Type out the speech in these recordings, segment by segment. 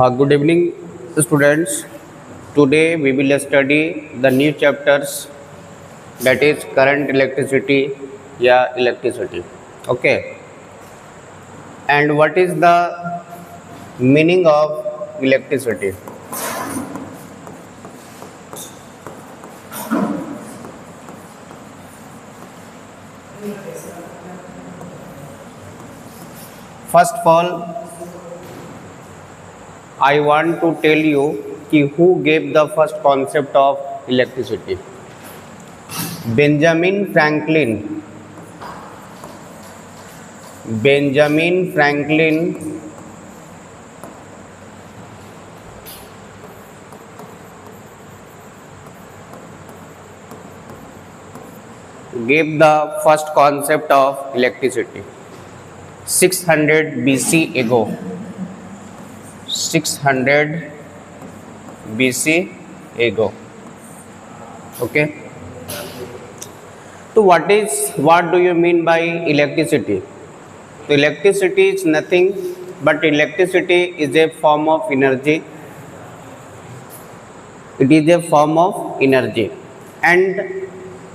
Good evening, students. Today we will study the new chapters, that is current electricity, electricity. Okay. And what is the meaning of electricity? First of all, I want to tell you who gave the first concept of electricity. Benjamin Franklin. Benjamin Franklin gave the first concept of electricity 600 BC ago. 600 BC ago. Okay. So what do you mean by electricity? So electricity is nothing but electricity is a form of energy. It is a form of energy, and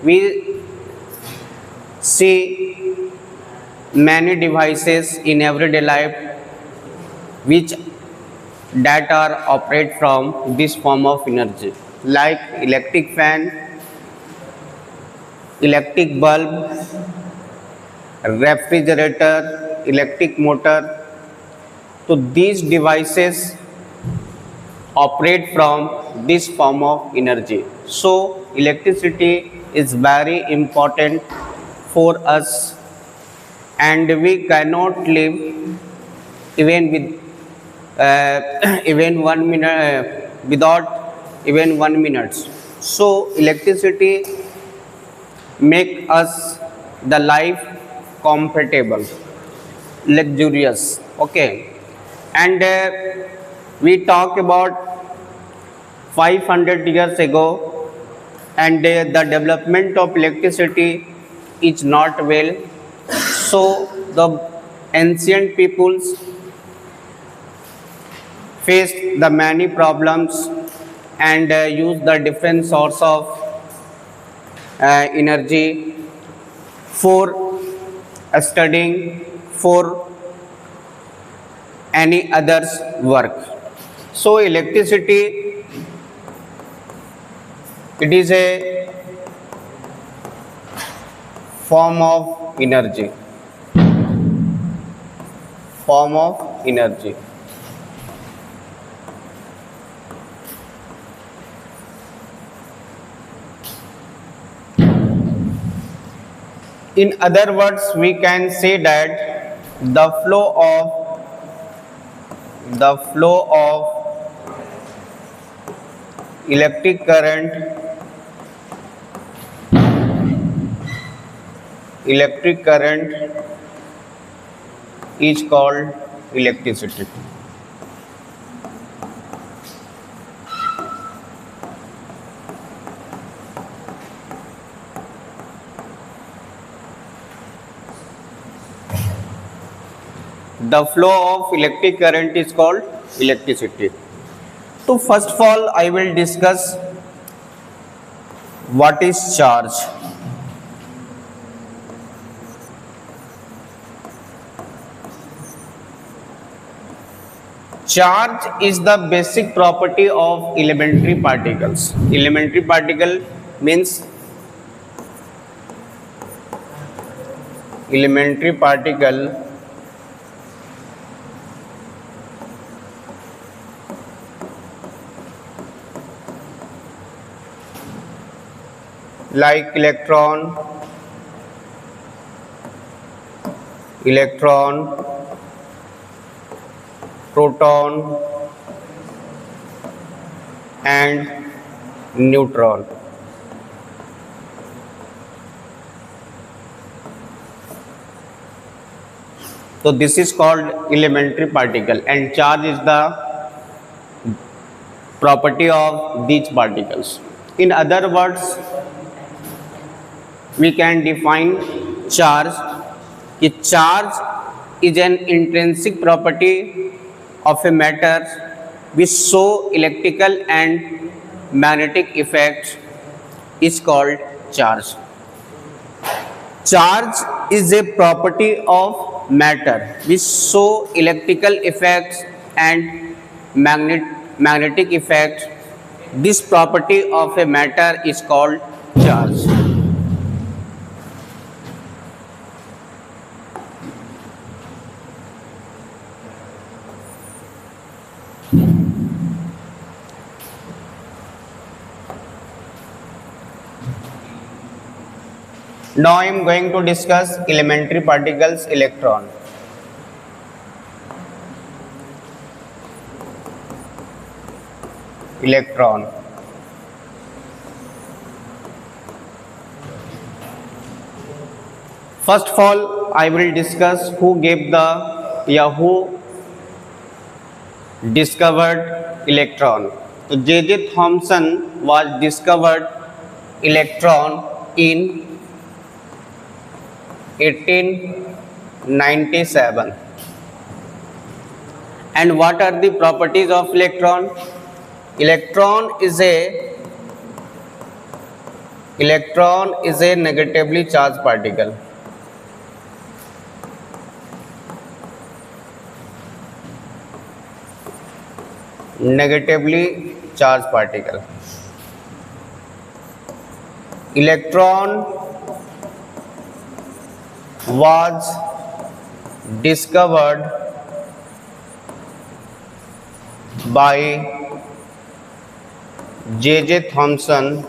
we see many devices in everyday life which that are operate from this form of energy, like electric fan, electric bulb, refrigerator, electric motor. So these devices operate from this form of energy. So electricity is very important for us, and we cannot live even with even 1 minute without even 1 minute. So electricity make us the life comfortable, luxurious. Okay. And we talk about 500 years ago, and the development of electricity is not well. So the ancient peoples faced the many problems and used the different source of energy for studying, for any others work. So electricity, it is a form of energy. Form of energy. In other words, we can say that the flow of electric current is called electricity. The flow of electric current is called electricity. So first of all, I will discuss what is charge. Charge is the basic property of elementary particles. Elementary particle means elementary particle like electron, proton and neutron. So this is called elementary particle, and charge is the property of these particles. In other words, we can define charge. Charge is an intrinsic property of a matter which show electrical and magnetic effects is called charge. Charge is a property of matter which show electrical effects and magnetic effects. This property of a matter is called charge. Now I am going to discuss elementary particles, electron. Electron. First of all, I will discuss who discovered electron. So J.J. Thomson was discovered electron in 1897. And what are the properties of electron? Electron is a negatively charged particle. Negatively charged particle. Electron was discovered by J.J. Thomson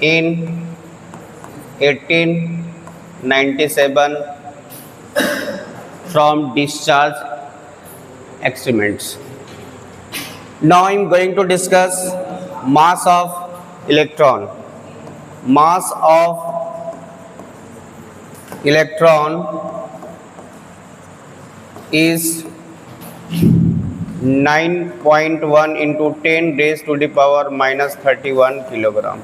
in 1897 from discharge experiments. Now I am going to discuss mass of electron. Mass of electron is 9.1 into 10 raised to the power minus 31 kilogram.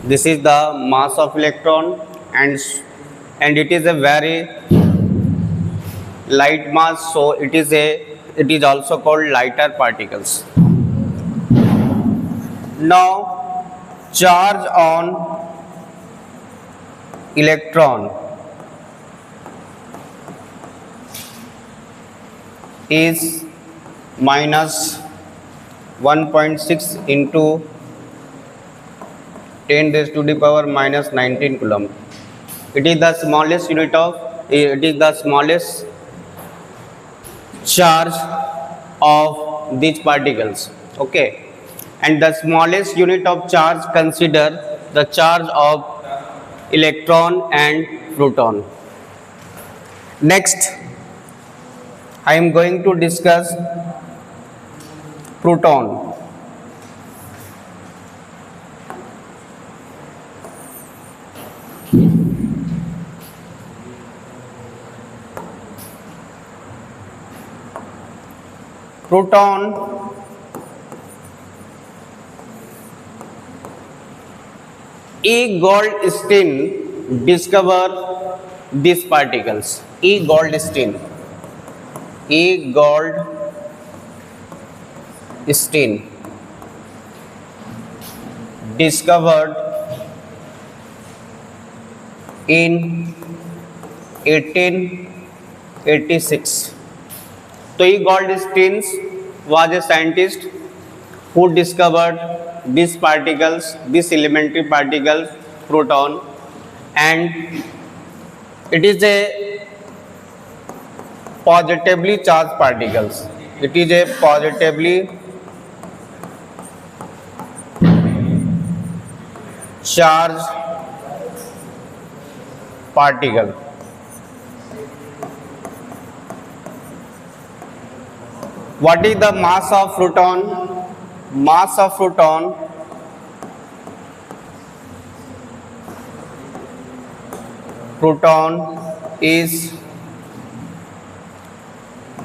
This is the mass of electron, and it is a very light mass, so it is also called lighter particles. Now charge on electron is minus 1.6 into 10 raised to the power minus 19 coulomb. It is the smallest charge of these particles. Okay, and the smallest unit of charge, consider the charge of electron and proton. Next, I am going to discuss proton. Proton E. Goldstein discovered these particles. E. Goldstein discovered in 1886. So E. Goldstein was a scientist who discovered these particles, these elementary particles, proton, and it is a positively charged particles. It is a positively charged particle. What is the mass of proton? Mass of proton is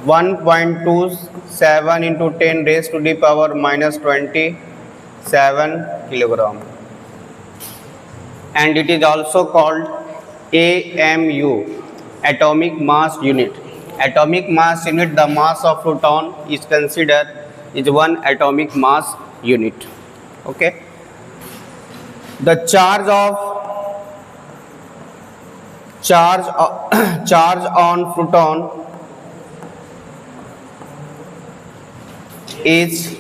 1.27 into 10 raised to the power minus 27 kilogram. and it is also called AMU, atomic mass unit. Atomic mass unit, the mass of proton is considered is one atomic mass unit. Okay. The charge on proton is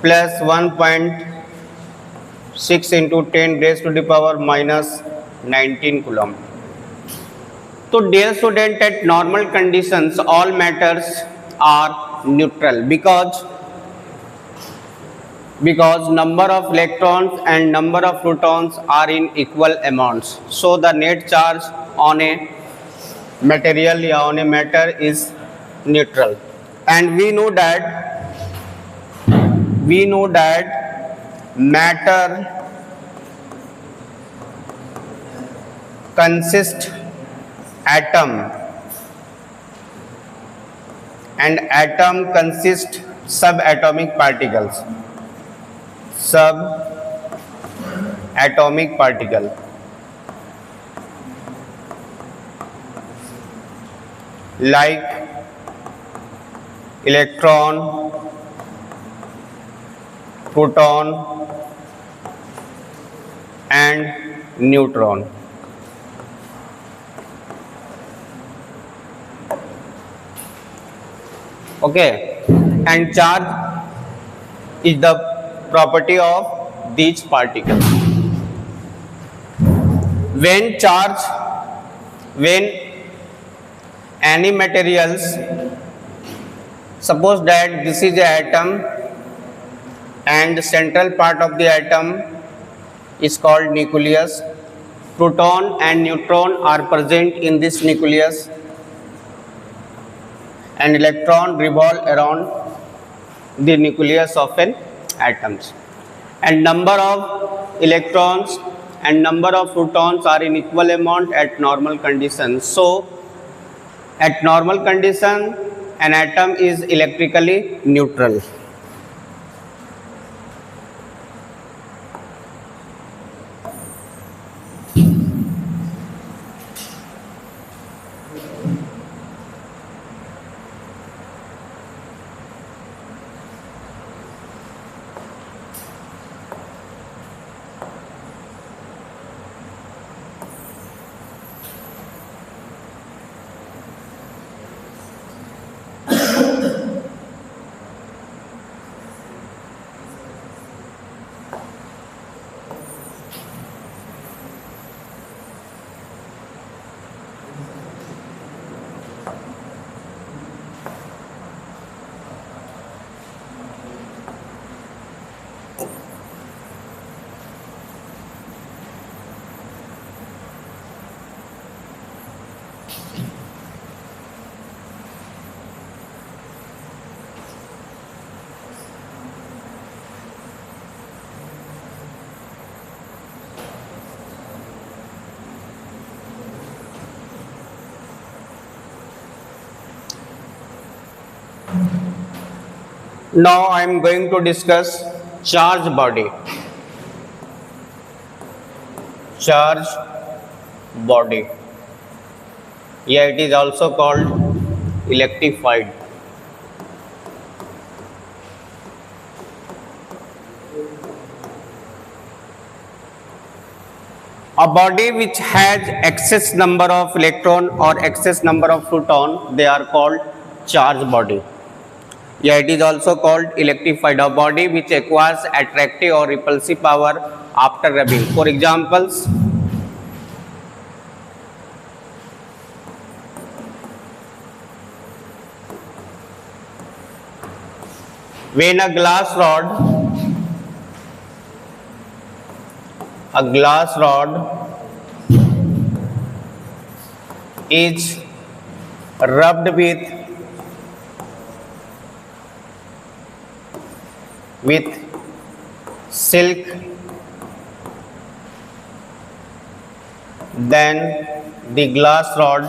plus 1.6 into 10 raised to the power minus 19 coulomb. So dear student, at normal conditions all matters are neutral because number of electrons and number of protons are in equal amounts. So the net charge on a material or on a matter is neutral. And we know that matter consists atom, and atom consists subatomic particles. Subatomic particle like electron, proton and neutron. Okay, and charge is the property of these particles. When any materials, suppose that this is an atom and the central part of the atom is called nucleus. Proton and neutron are present in this nucleus, and electron revolve around the nucleus of an atoms, and number of electrons and number of protons are in equal amount at normal conditions. So at normal condition an atom is electrically neutral. Now I am going to discuss charge body. Charge body. Yeah, it is also called electrified. A body which has excess number of electron or excess number of proton, they are called charge body. Yeah, it is also called electrified. A body which acquires attractive or repulsive power after rubbing. For examples, when a glass rod is rubbed with silk, then the glass rod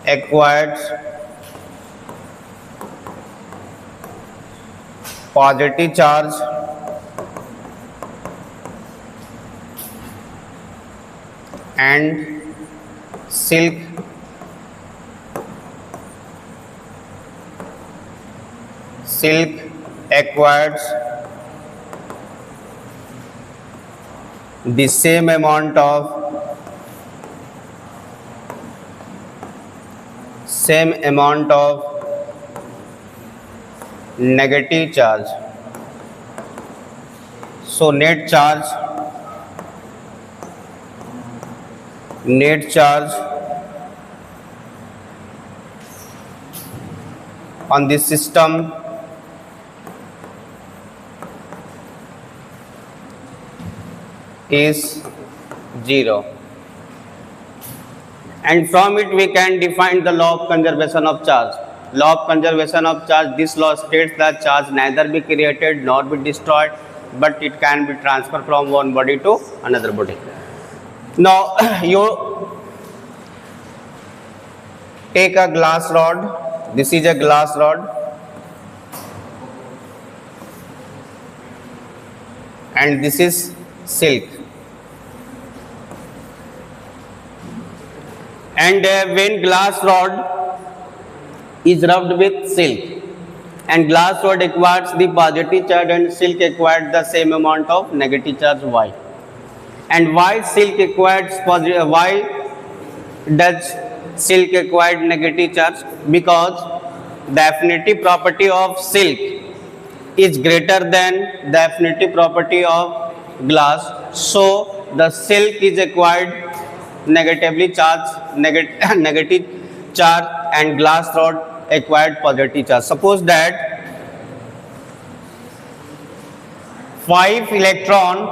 acquires positive charge and silk acquires the same amount of negative charge. So net charge on this system is 0. And from it we can define the law of conservation of charge. Law of conservation of charge, this law states that charge neither be created nor be destroyed, but it can be transferred from one body to another body. Now you take a glass rod. This is a glass rod, and this is silk. And when glass rod is rubbed with silk, and glass rod acquires the positive charge and silk acquired the same amount of negative charge Y. And why silk acquired positive? Why does silk acquired negative charge? Because the affinity property of silk is greater than the affinity property of glass. So the silk is acquired negative charge, and glass rod acquired positive charge. Suppose that 5 electron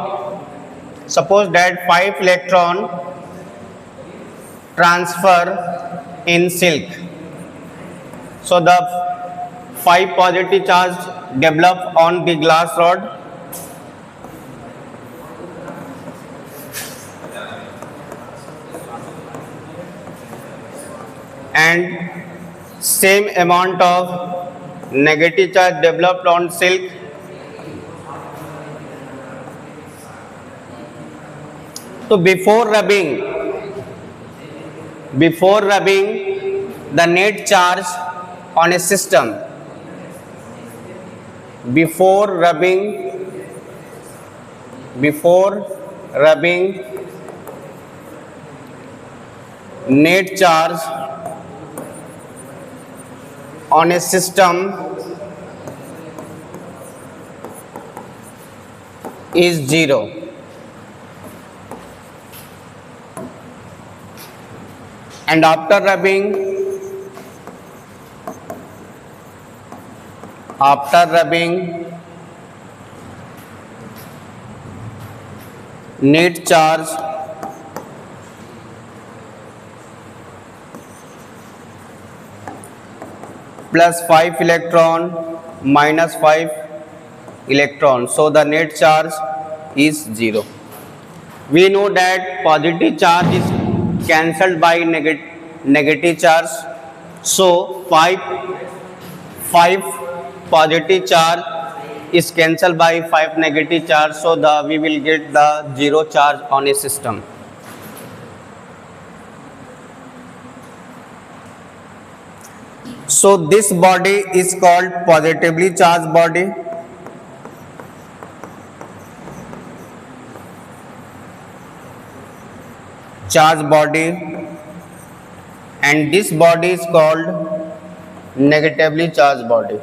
transfer in silk. So the 5 positive charge develop on the glass rod, and same amount of negative charge developed on silk. So before rubbing the net charge on a system, before rubbing net charge on a system is 0. And after rubbing net charge plus 5 electron minus 5 electron, so the net charge is 0. We know that positive charge is cancelled by negative charge, so 5 positive charge is cancelled by 5 negative charge, so we will get the 0 charge on a system. So this body is called positively charged body. Charged body, and this body is called negatively charged body.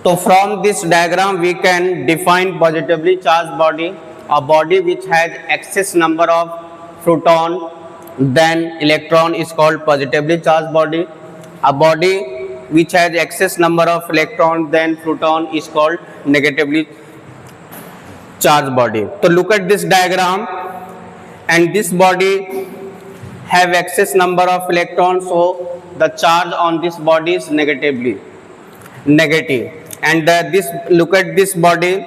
So from this diagram we can define positively charged body, a body which has excess number of proton than electron is called positively charged body. A body which has excess number of electron than proton is called negatively charged body. So look at this diagram, and this body have excess number of electrons, so the charge on this body is negative. And this, look at this body,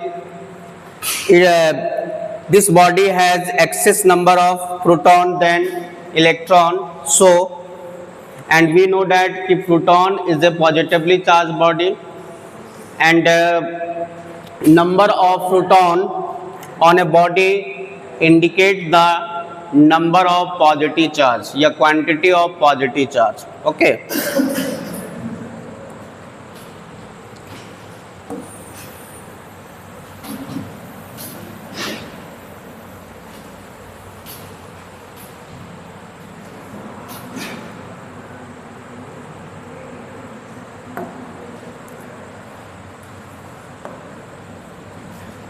this body has excess number of proton than electron, so and we know that the proton is a positively charged body, and number of proton on a body indicate the number of positive charge या quantity of positive charge. Okay.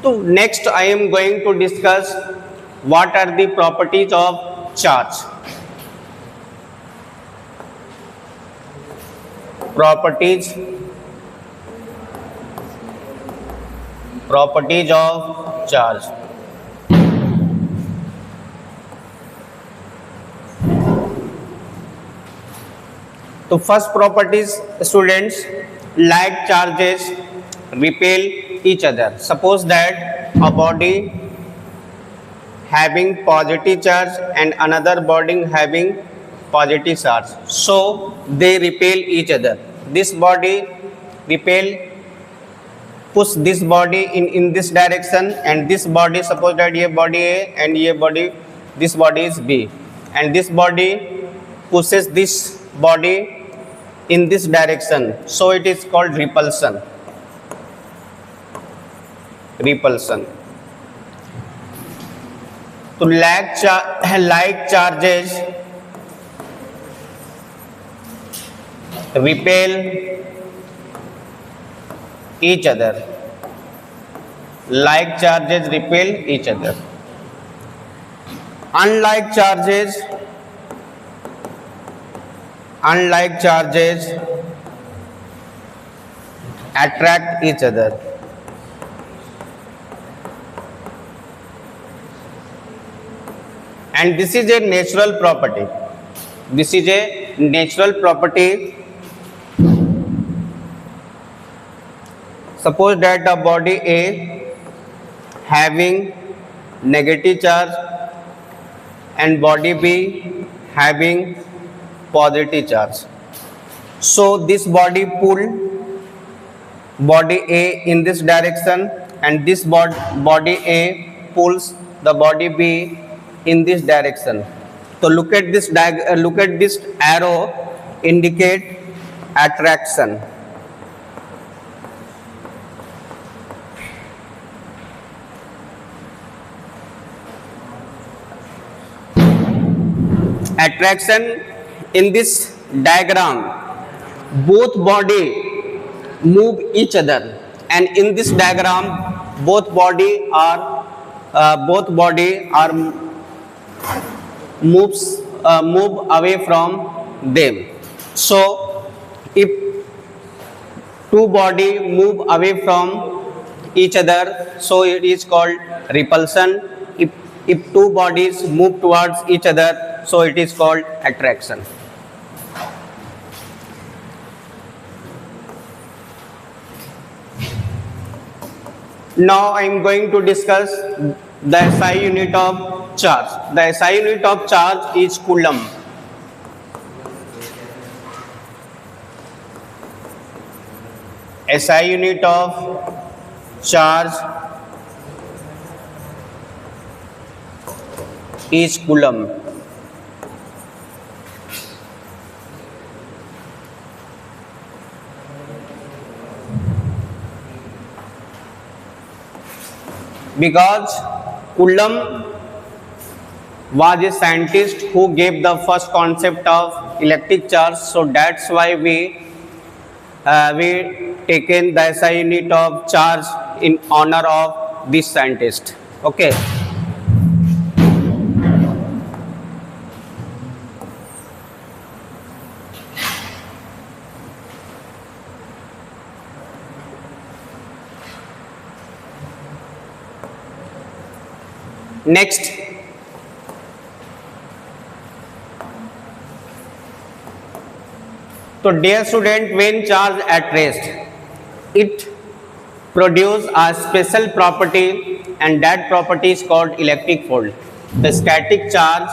So next I am going to discuss what are the properties of charge. Properties of charge. So first properties, students, like charges repel each other. Suppose that a body having positive charge and another body having positive charge, so they repel each other. This body push this body in this direction, and this body, suppose that ये body A and this body is B, and this body pushes this body in this direction, so it is called repulsion. So like charges repel each other. Like charges repel each other. Unlike charges attract each other. And this is a natural property. Suppose that the body A having negative charge and body B having positive charge. So this body pull body A in this direction, and this body A pulls the body B in this direction. So look at this arrow indicate attraction. Attraction in this diagram, both body move each other, and in this diagram both body are move away from them. So if two body move away from each other, so it is called repulsion. If two bodies move towards each other, so it is called attraction. Now I am going to discuss the SI unit of charge. The SI unit of charge is coulomb. SI unit of charge is coulomb. Because Coulomb was a scientist who gave the first concept of electric charge, so that's why we taken the SI unit of charge in honor of this scientist. Okay. Next, so dear student, when charge at rest, it produces a special property, and that property is called electric field. The static charge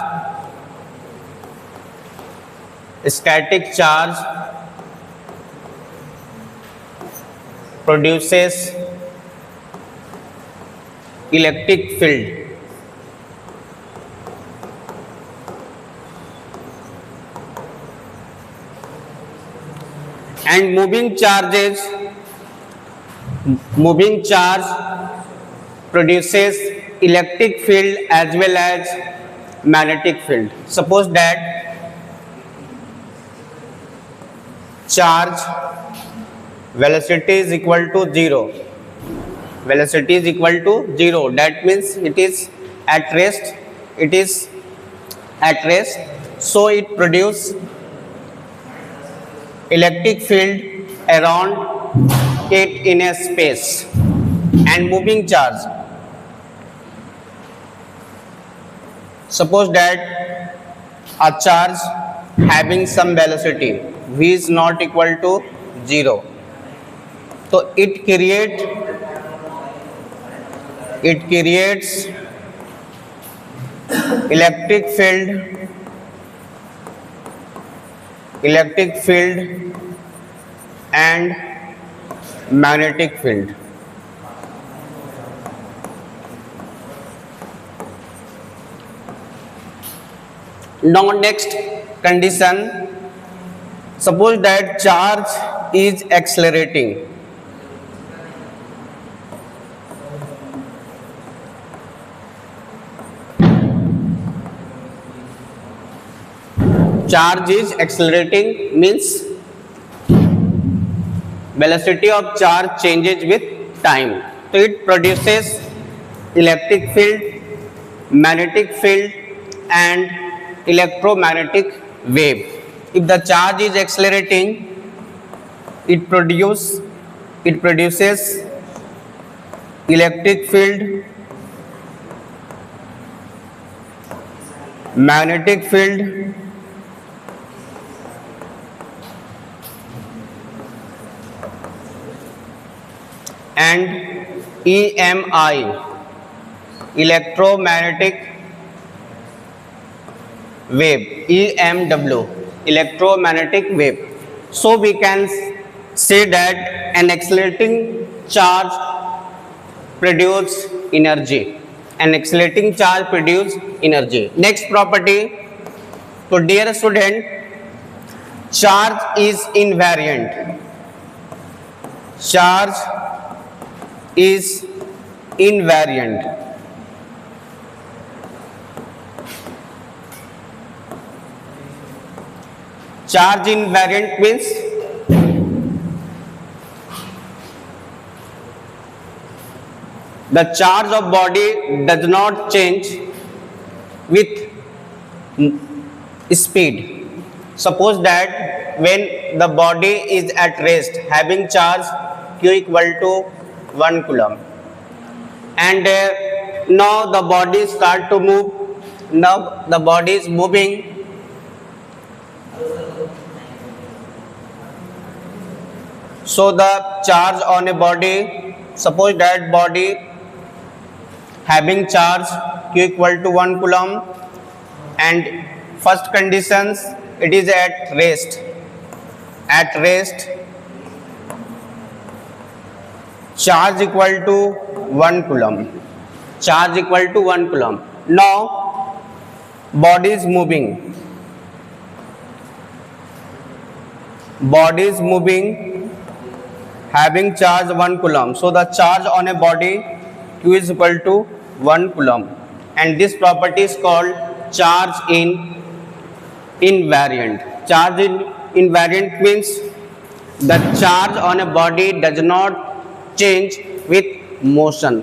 static charge produces electric field. And moving charge produces electric field as well as magnetic field. Suppose that charge velocity is equal to 0. Velocity is equal to 0. That means it is at rest. It is at rest. So it produces electric field around it in a space. And moving charge, suppose that a charge having some velocity v is not equal to 0, so it creates electric field and magnetic field. Now next condition, suppose that charge is accelerating. Charge is accelerating means velocity of charge changes with time. So it produces electric field, magnetic field and electromagnetic wave. If the charge is accelerating, it produces electric field, magnetic field and EMI, electromagnetic wave, EMW, electromagnetic wave. So we can say that an accelerating charge produces energy. An accelerating charge produces energy. Next property. So dear student, charge is invariant. Charge is invariant. Charge invariant means the charge of body does not change with speed. Suppose that when the body is at rest having charge Q equal to 1 coulomb and now the body start to move. Now the body is moving. So the charge on a body, suppose that body having charge Q equal to 1 coulomb and first conditions it is at rest. At rest charge equal to 1 coulomb. Charge equal to 1 coulomb. Now body is moving. Body is moving having charge 1 coulomb. So the charge on a body Q is equal to 1 coulomb and this property is called charge invariant. Charge invariant means the charge on a body does not change with motion.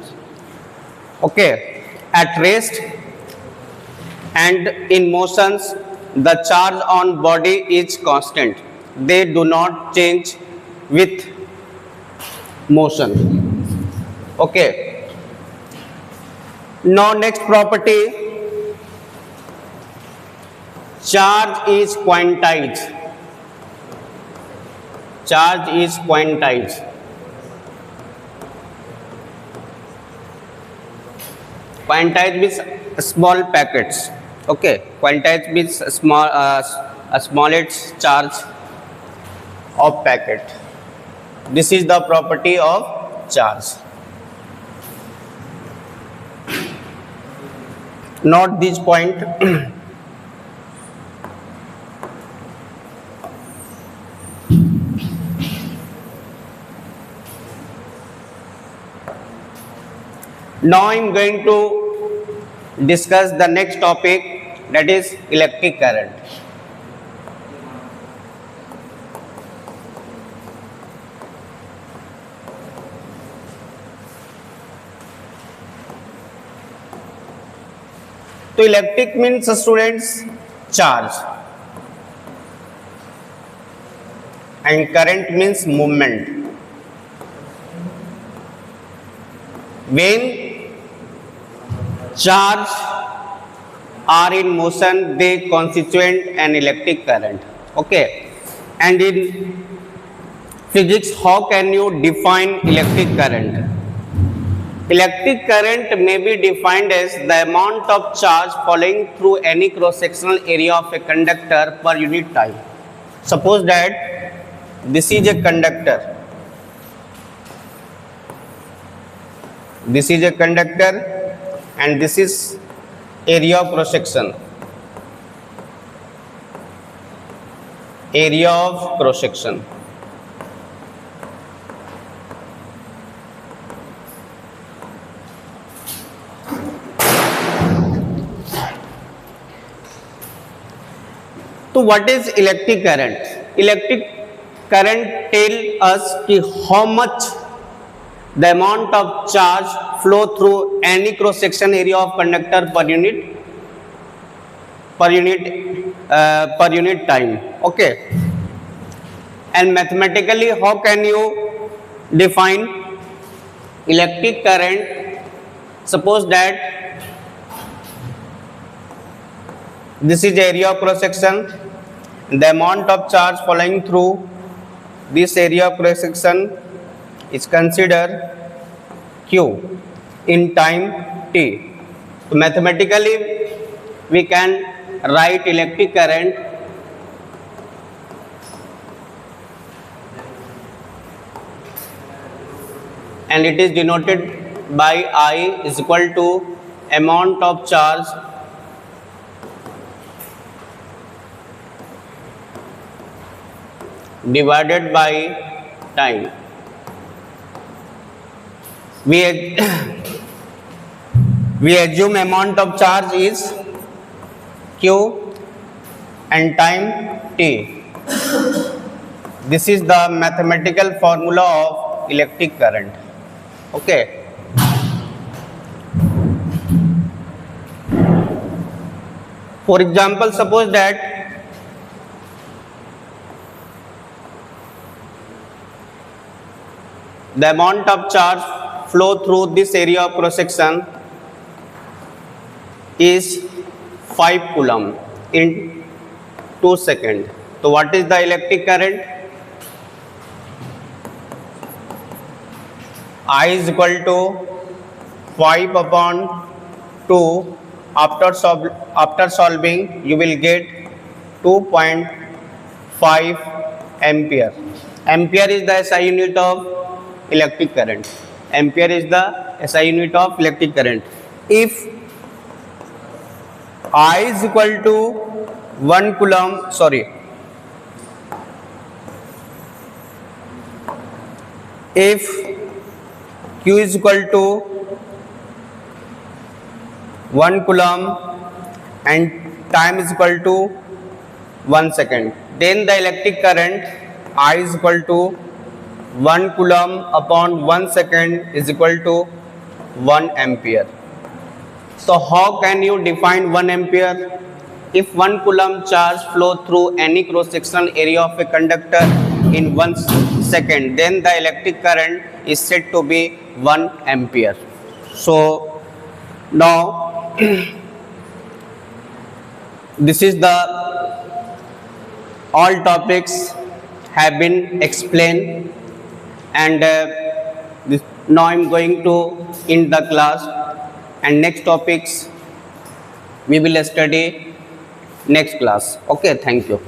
Okay, at rest and in motions the charge on body is constant. They do not change with motion. Okay. Now next property, charge is quantized. Charge is quantized. Quantized means small packets. Okay, quantized means smallest charge of packet. This is the property of charge. Note this point. Now I am going to discuss the next topic, that is electric current. So electric means, students, charge, and current means movement. When charge are in motion, they constitute an electric current. Okay, and in physics, how can you define electric current? Electric current may be defined as the amount of charge flowing through any cross-sectional area of a conductor per unit time. Suppose that this is a conductor. This is a conductor and this is area of cross-section. Area of cross-section. So what is electric current? Electric current tells us कि how much the amount of charge flow through any cross section area of conductor per unit time. Okay, and mathematically how can you define electric current? Suppose that this is area of cross section, the amount of charge flowing through this area of cross section is considered Q in time t. So mathematically we can write electric current and it is denoted by I is equal to amount of charge divided by time. We assume amount of charge is Q and time t. This is the mathematical formula of electric current. Okay. For example, suppose that the amount of charge flow through this area of cross section is 5 coulomb in 2 seconds. So what is the electric current? I is equal to 5 upon 2. After solving you will get 2.5 ampere. Ampere is the SI unit of electric current. Ampere is the SI unit of electric current. If I is equal to 1 coulomb, if Q is equal to 1 coulomb and time is equal to 1 second, then the electric current I is equal to 1 coulomb upon 1 second is equal to 1 ampere. So how can you define 1 ampere? If 1 coulomb charge flow through any cross-sectional area of a conductor in 1 second, then the electric current is said to be 1 ampere. So now this is the all topics have been explained, and now I am going to end the class, and next topics we will study next class. Okay, thank you.